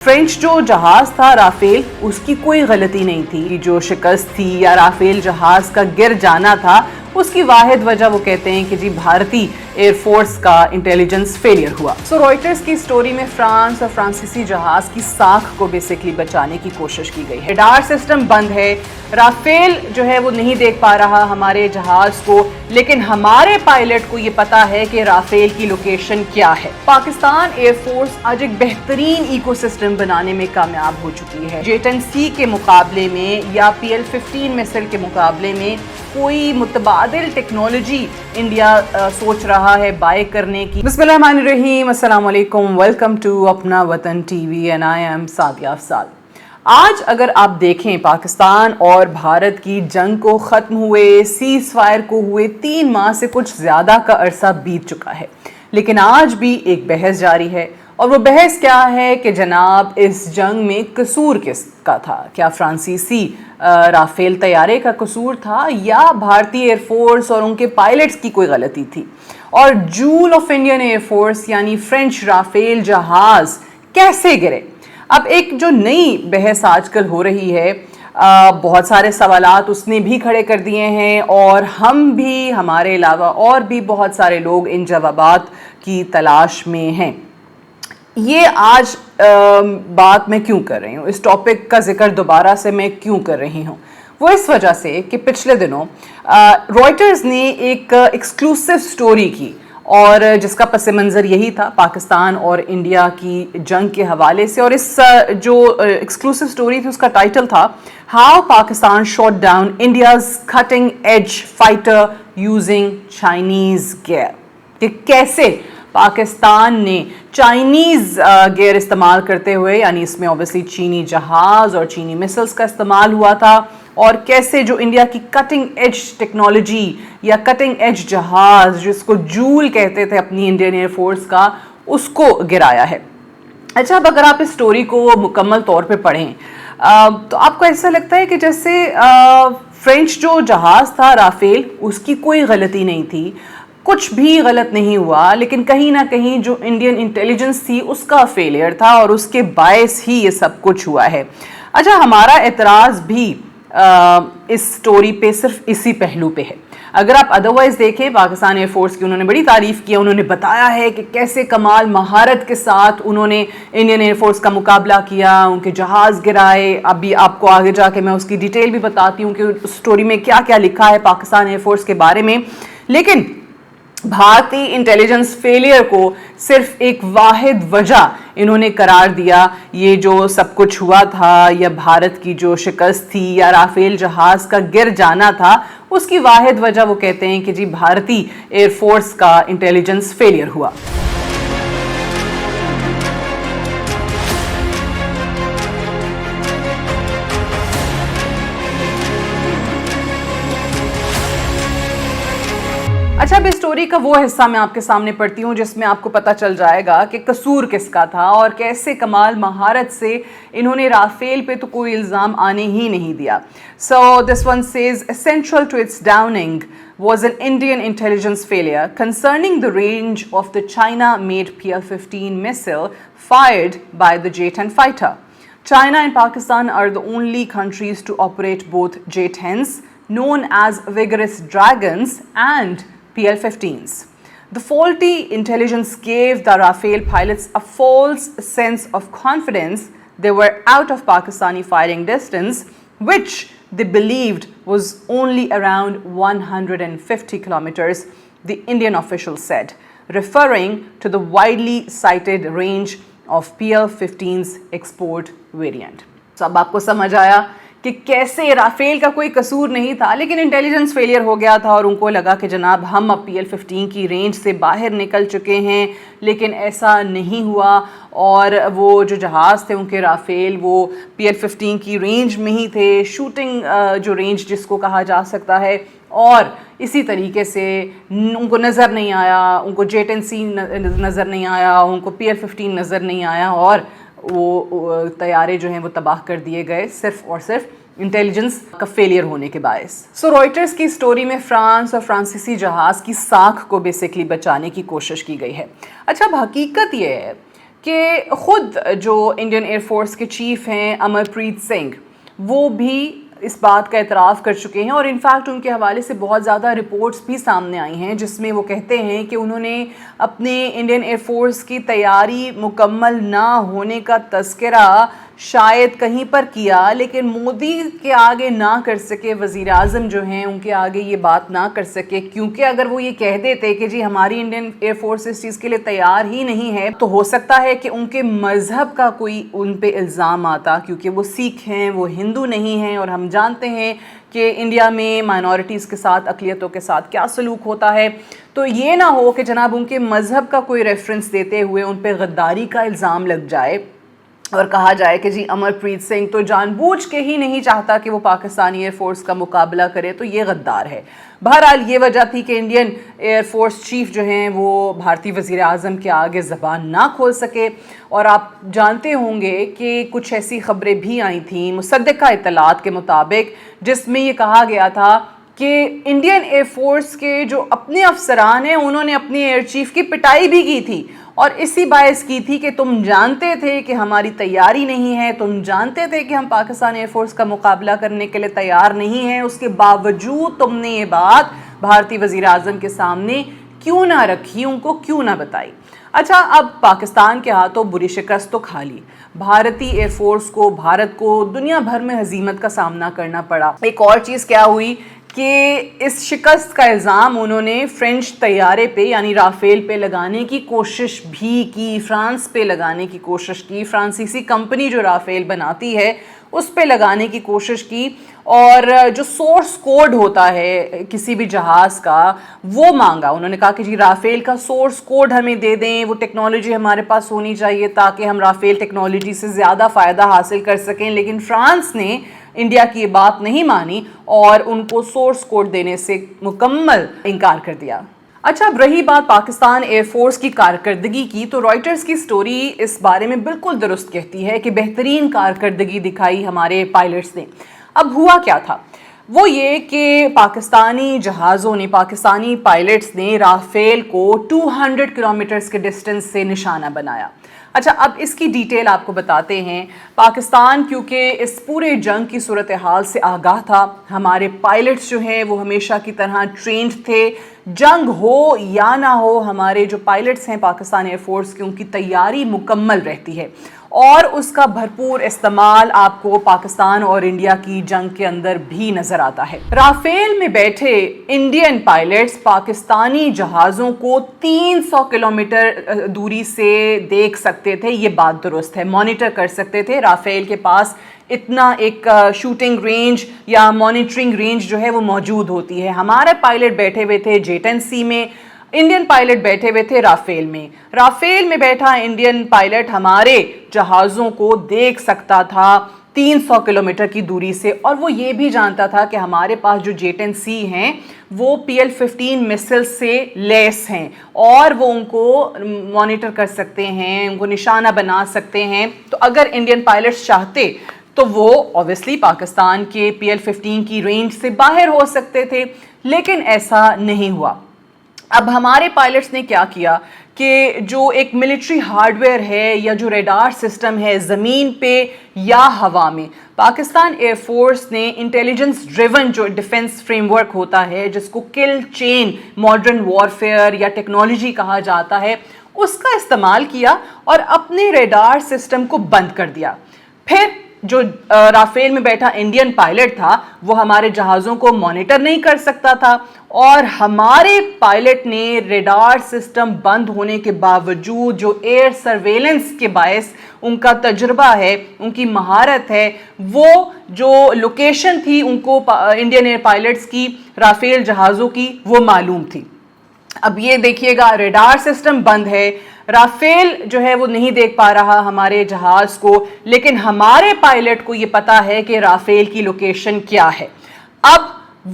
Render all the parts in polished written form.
French जो जहाज था राफेल, उसकी कोई गलती नहीं थी। जो शिकस्त थी या राफेल जहाज का गिर जाना था, उसकी वाहिद वजह वो कहते हैं कि जी भारतीय एयरफोर्स का इंटेलिजेंस फेलियर हुआ। सो रॉयटर्स की स्टोरी में फ्रांस और फ्रांसीसी जहाज की साख को बेसिकली बचाने की कोशिश की गई है। रडार सिस्टम बंद है, राफेल जो है वो नहीं देख पा रहा हमारे जहाज को, लेकिन हमारे पायलट को ये पता है कि राफेल की लोकेशन क्या है। पाकिस्तान एयरफोर्स आज एक बेहतरीन इकोसिस्टम बनाने में कामयाब हो चुकी है। J-10C के मुकाबले में या PL-15 मिसाइल के मुकाबले में कोई मुतबादिल टेक्नोलॉजी इंडिया सोच रहा है बाय करने की। बिस्मिल्लाहिर्रहमानिर्रहीम, अस्सलाम वालेकुम, वेलकम टू अपना वतन TV and I am Sadia Afsal. आज अगर आप देखें, पाकिस्तान और भारत की जंग को ख़त्म हुए, सीज़ फायर को हुए 3 माह से कुछ ज़्यादा का अरसा बीत चुका है, लेकिन आज भी एक बहस जारी है। और वो बहस क्या है कि जनाब इस जंग में कसूर किसका था? क्या फ्रांसीसी राफेल तैयारे का कसूर था या भारतीय एयरफोर्स और उनके पायलट्स की कोई गलती थी? और जूल ऑफ इंडियन एयरफोर्स यानी फ्रेंच राफेल जहाज कैसे गिरे? अब एक जो नई बहस आजकल हो रही है, बहुत सारे सवालात उसने भी खड़े कर दिए हैं और हम भी, हमारे अलावा और भी बहुत सारे लोग इन जवाबात की तलाश में हैं। ये आज बात मैं क्यों कर रही हूँ, इस टॉपिक का जिक्र दोबारा से मैं क्यों कर रही हूँ, वो इस वजह से कि पिछले दिनों रॉयटर्स ने एक एक्सक्लूसिव स्टोरी की और जिसका पस मंज़र यही था पाकिस्तान और इंडिया की जंग के हवाले से। और इस जो एक्सक्लूसिव स्टोरी थी उसका टाइटल था how Pakistan shot down India's cutting edge fighter using Chinese gear. कि कैसे पाकिस्तान ने चाइनीज़ गियर इस्तेमाल करते हुए, यानी इसमें ऑब्वियसली चीनी जहाज़ और चीनी मिसाइल्स का इस्तेमाल हुआ था, और कैसे जो इंडिया की कटिंग एज टेक्नोलॉजी या कटिंग एज जहाज़ जिसको जूल कहते थे अपनी इंडियन एयरफोर्स का, उसको गिराया है। अच्छा, अब अगर आप इस स्टोरी को मुकम्मल तौर पे पढ़ें तो आपको ऐसा लगता है कि जैसे फ्रेंच जो जहाज़ था राफेल, उसकी कोई गलती नहीं थी, कुछ भी गलत नहीं हुआ, लेकिन कहीं ना कहीं जो इंडियन इंटेलिजेंस थी उसका फेलियर था और उसके बायस ही ये सब कुछ हुआ है। अच्छा, हमारा एतराज़ भी इस स्टोरी पे सिर्फ इसी पहलू पे है। अगर आप अदरवाइज देखें, पाकिस्तान एयरफोर्स की उन्होंने बड़ी तारीफ़ की, उन्होंने बताया है कि कैसे कमाल महारत के साथ उन्होंने इंडियन एयरफोर्स का मुकाबला किया, उनके जहाज़ गिराए। अभी आपको आगे जाके मैं उसकी डिटेल भी बताती हूँ कि उस स्टोरी में क्या क्या लिखा है पाकिस्तान एयरफोर्स के बारे में। लेकिन भारतीय इंटेलिजेंस फेलियर को सिर्फ एक वाहिद वजह इन्होंने करार दिया। ये जो सब कुछ हुआ था या भारत की जो शिकस्त थी या राफेल जहाज का गिर जाना था, उसकी वाहिद वजह वो कहते हैं कि जी भारतीय एयरफोर्स का इंटेलिजेंस फेलियर हुआ। अच्छा, अब इस स्टोरी का वो हिस्सा मैं आपके सामने पढ़ती हूँ जिसमें आपको पता चल जाएगा कि कसूर किसका था और कैसे कमाल महारत से इन्होंने राफेल पे तो कोई इल्ज़ाम आने ही नहीं दिया। So this one says essential to its downing was an Indian intelligence failure concerning the range of the China-made PL-15 missile fired by the J-10 fighter. China and Pakistan are the only countries to operate both J-10s, known as Vigorous Dragons, and PL-15s. The faulty intelligence gave the Rafael pilots a false sense of confidence they were out of Pakistani firing distance, which they believed was only around 150 kilometers, the Indian official said, referring to the widely cited range of PL-15's export variant. So अब आपको समझ आया कि कैसे Rafale का कोई कसूर नहीं था, लेकिन इंटेलिजेंस फेलियर हो गया था और उनको लगा कि जनाब हम अब PL-15 की रेंज से बाहर निकल चुके हैं, लेकिन ऐसा नहीं हुआ। और वो जो जहाज़ थे उनके राफेल, वो PL-15 की रेंज में ही थे, शूटिंग जो रेंज जिसको कहा जा सकता है, और इसी तरीके से उनको नज़र नहीं आया, उनको J-10C नज़र नहीं आया, उनको PL-15 नज़र नहीं आया और वो तैयारे जो हैं वो तबाह कर दिए गए सिर्फ और सिर्फ इंटेलिजेंस का फेलियर होने के बायस। सो रॉयटर्स की स्टोरी में फ्रांस और फ्रांसीसी जहाज़ की साख को बेसिकली बचाने की कोशिश की गई है। अच्छा, अब हकीकत ये है کہ خود جو انڈین ایئر فورس کے چیف ہیں امرپریت سنگھ، وہ بھی اس بات کا اعتراف کر چکے ہیں، اور انفیکٹ ان کے حوالے سے بہت زیادہ رپورٹس بھی سامنے آئی ہیں جس میں وہ کہتے ہیں کہ انہوں نے اپنے انڈین ایئر فورس کی تیاری مکمل نہ ہونے کا تذکرہ شاید کہیں پر کیا، لیکن مودی کے آگے نہ کر سکے، وزیر اعظم جو ہیں ان کے آگے یہ بات نہ کر سکے، کیونکہ اگر وہ یہ کہہ دیتے کہ جی ہماری انڈین ایئر فورس اس چیز کے لیے تیار ہی نہیں ہے، تو ہو سکتا ہے کہ ان کے مذہب کا کوئی ان پہ الزام آتا، کیونکہ وہ سکھ ہیں، وہ ہندو نہیں ہیں، اور ہم جانتے ہیں کہ انڈیا میں مائنورٹیز کے ساتھ، اقلیتوں کے ساتھ کیا سلوک ہوتا ہے۔ تو یہ نہ ہو کہ جناب ان کے مذہب کا کوئی ریفرنس دیتے ہوئے ان پہ غداری کا الزام لگ جائے اور کہا جائے کہ جی امرپریت سنگھ تو جان بوجھ کے ہی نہیں چاہتا کہ وہ پاکستانی ایئر فورس کا مقابلہ کرے، تو یہ غدار ہے۔ بہرحال یہ وجہ تھی کہ انڈین ایئر فورس چیف جو ہیں وہ بھارتی وزیر اعظم کے آگے زبان نہ کھول سکے، اور آپ جانتے ہوں گے کہ کچھ ایسی خبریں بھی آئی تھیں مصدقہ اطلاعات کے مطابق، جس میں یہ کہا گیا تھا کہ انڈین ایئر فورس کے جو اپنے افسران ہیں انہوں نے اپنے ایئر چیف کی پٹائی بھی کی تھی، اور اسی باعث کی تھی کہ تم جانتے تھے کہ ہماری تیاری نہیں ہے، تم جانتے تھے کہ ہم پاکستان ایئر فورس کا مقابلہ کرنے کے لیے تیار نہیں ہیں، اس کے باوجود تم نے یہ بات بھارتی وزیر اعظم کے سامنے کیوں نہ رکھی، ان کو کیوں نہ بتائی۔ اچھا، اب پاکستان کے ہاتھوں بری شکست تو کھا لی، بھارتی ایئر فورس کو، بھارت کو دنیا بھر میں ہزیمت کا سامنا کرنا پڑا۔ ایک اور چیز کیا ہوئی کہ اس شکست کا الزام انہوں نے فرینچ طیارے پہ یعنی رافیل پہ لگانے کی کوشش بھی کی، فرانس پہ لگانے کی کوشش کی، فرانسیسی کمپنی جو رافیل بناتی ہے اس پہ لگانے کی کوشش کی، اور جو سورس کوڈ ہوتا ہے کسی بھی جہاز کا وہ مانگا۔ انہوں نے کہا کہ جی رافیل کا سورس کوڈ ہمیں دے دیں، وہ ٹیکنالوجی ہمارے پاس ہونی چاہیے تاکہ ہم رافیل ٹیکنالوجی سے زیادہ فائدہ حاصل کر سکیں، لیکن فرانس نے انڈیا کی یہ بات نہیں مانی اور ان کو سورس کوڈ دینے سے مکمل انکار کر دیا۔ اچھا، اب رہی بات پاکستان ایئر فورس کی کارکردگی کی، تو رائٹرز کی سٹوری اس بارے میں بالکل درست کہتی ہے کہ بہترین کارکردگی دکھائی ہمارے پائلٹس نے۔ اب ہوا کیا تھا؟ وہ یہ کہ پاکستانی جہازوں نے، پاکستانی پائلٹس نے رافیل کو 200 کلومیٹرز کے ڈسٹنس سے نشانہ بنایا۔ اچھا، اب اس کی ڈیٹیل آپ کو بتاتے ہیں۔ پاکستان کیونکہ اس پورے جنگ کی صورتحال سے آگاہ تھا، ہمارے پائلٹس جو ہیں وہ ہمیشہ کی طرح ٹرینڈ تھے، جنگ ہو یا نہ ہو ہمارے جو پائلٹس ہیں پاکستان ایئر فورس کی، ان کی تیاری مکمل رہتی ہے، اور اس کا بھرپور استعمال آپ کو پاکستان اور انڈیا کی جنگ کے اندر بھی نظر آتا ہے۔ رافیل میں بیٹھے انڈین پائلٹس پاکستانی جہازوں کو 300 کلومیٹر دوری سے دیکھ سکتے تھے، یہ بات درست ہے، مانیٹر کر سکتے تھے۔ رافیل کے پاس اتنا ایک شوٹنگ رینج یا مانیٹرنگ رینج جو ہے وہ موجود ہوتی ہے۔ ہمارے پائلٹ بیٹھے ہوئے تھے JTC میں، انڈین پائلٹ بیٹھے ہوئے تھے رافیل میں۔ رافیل میں بیٹھا انڈین پائلٹ ہمارے جہازوں کو دیکھ سکتا تھا 300 کلومیٹر کی دوری سے، اور وہ یہ بھی جانتا تھا کہ ہمارے پاس جو JTC ہیں وہ PL-15 مسل سے لیس ہیں، اور وہ ان کو مانیٹر کر سکتے ہیں، ان کو نشانہ بنا سکتے ہیں۔ تو اگر انڈین پائلٹس چاہتے تو وہ اوبیسلی پاکستان کے PL-15 کی رینج سے باہر ہو سکتے تھے، لیکن ایسا نہیں ہوا۔ اب ہمارے پائلٹس نے کیا کیا کہ جو ایک ملٹری ہارڈ ویئر ہے یا جو ریڈار سسٹم ہے زمین پہ یا ہوا میں، پاکستان ایئر فورس نے انٹیلیجنس ڈریون جو ڈیفنس فریم ورک ہوتا ہے جس کو کل چین ماڈرن وارفیئر یا ٹیکنالوجی کہا جاتا ہے، اس کا استعمال کیا اور اپنے ریڈار سسٹم کو بند کر دیا۔ پھر جو رافیل میں بیٹھا انڈین پائلٹ تھا وہ ہمارے جہازوں کو مانیٹر نہیں کر سکتا تھا، اور ہمارے پائلٹ نے ریڈار سسٹم بند ہونے کے باوجود جو ایئر سرویلنس کے باعث ان کا تجربہ ہے، ان کی مہارت ہے، وہ جو لوکیشن تھی ان کو انڈین ایئر پائلٹس کی رافیل جہازوں کی وہ معلوم تھی۔ اب یہ دیکھیے گا، ریڈار سسٹم بند ہے، رافیل جو ہے وہ نہیں دیکھ پا رہا ہمارے جہاز کو، لیکن ہمارے پائلٹ کو یہ پتا ہے کہ رافیل کی لوکیشن کیا ہے۔ اب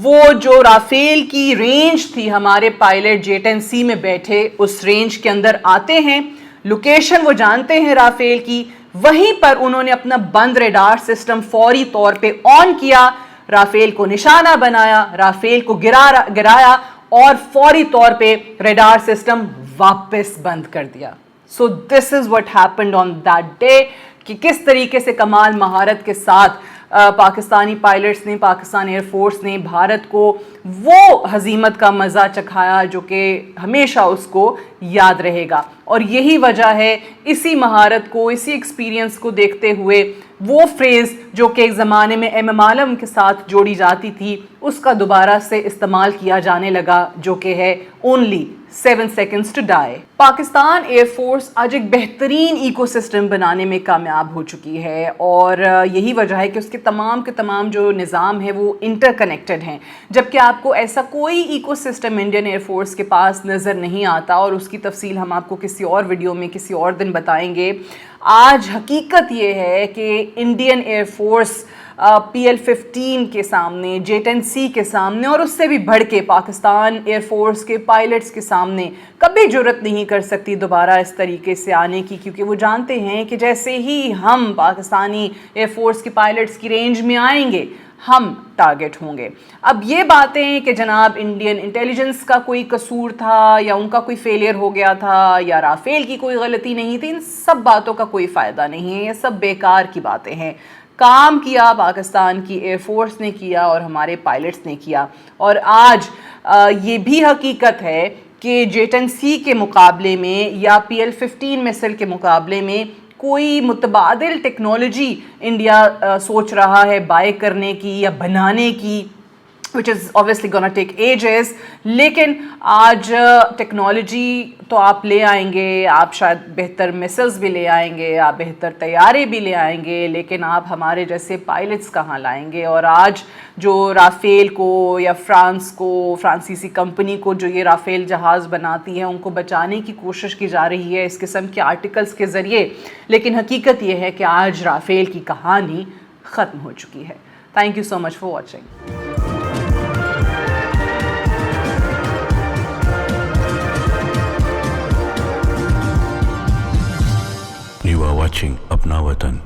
وہ جو رافیل کی رینج تھی، ہمارے پائلٹ JTC میں بیٹھے اس رینج کے اندر آتے ہیں، لوکیشن وہ جانتے ہیں رافیل کی، وہیں پر انہوں نے اپنا بند ریڈار سسٹم فوری طور پہ آن کیا، رافیل کو نشانہ بنایا، رافیل کو گرایا اور فوری طور پہ ریڈار سسٹم واپس بند کر دیا۔ So this is what happened on that day कि किस तरीके से कमाल महारत के साथ पाकिस्तानी पायलट्स ने, पाकिस्तान एयरफोर्स ने भारत को वो हजीमत का मज़ा चखाया जो कि हमेशा उसको याद रहेगा। और यही वजह है, इसी महारत को, इसी एक्सपीरियंस को देखते हुए वो फ्रेज़ जो कि एक ज़माने में एम आलम के साथ जोड़ी जाती थी उसका दोबारा से इस्तेमाल किया जाने लगा, जो कि है only 7 seconds to die। Pakistan air force आज एक बेहतरीन इकोसिस्टम बनाने में कामयाब हो चुकी है और यही वजह है कि उसके तमाम के तमाम जो निज़ाम है वो इंटरकनेक्टेड हैं, जबकि आपको ऐसा कोई इकोसिस्टम इंडियन एयरफोर्स के पास नज़र नहीं आता और उसकी तफसील हम आपको किसी और वीडियो में किसी और दिन बताएंगे। आज हकीकत ये है कि इंडियन एयरफोर्स PL-15 के सामने, J-10C के सामने और उससे भी बढ़ के पाकिस्तान एयरफोर्स के पायलट्स के सामने कभी जुर्रत नहीं कर सकती दोबारा इस तरीके से आने की, क्योंकि वो जानते हैं कि जैसे ही हम पाकिस्तानी एयरफोर्स के पायलट्स की रेंज में आएंगे हम टारगेट होंगे। अब ये बातें कि जनाब इंडियन इंटेलिजेंस का कोई कसूर था या उनका कोई फेलियर हो गया था या राफेल की कोई गलती नहीं थी, इन सब बातों का कोई फ़ायदा नहीं है, ये सब बेकार की बातें हैं। काम किया पाकिस्तान की एयरफोर्स ने किया और हमारे पायलट्स ने किया। और आज ये भी हकीकत है कि J-10C के मुकाबले में या PL-15 मिसाइल के मुकाबले में कोई मुतबादिल टेक्नोलॉजी इंडिया सोच रहा है बाय करने की या बनाने की, which is obviously gonna take ages। लेकिन आज टेक्नोलॉजी तो आप ले आएंगे, आप शायद बेहतर मिसाइल्स भी ले आएंगे, आप बेहतर तैयारे भी ले आएंगे, लेकिन आप हमारे जैसे पायलट्स कहाँ लाएंगे। और आज जो राफेल को या फ्रांस को, फ्रांसीसी कंपनी को जो ये राफेल जहाज़ बनाती है उनको बचाने की कोशिश की जा रही है इस किस्म के आर्टिकल्स के ज़रिए, लेकिन हकीकत ये है कि आज राफेल की कहानी ख़त्म हो चुकी है। Thank you so much for watching. You are watching Apna Watan।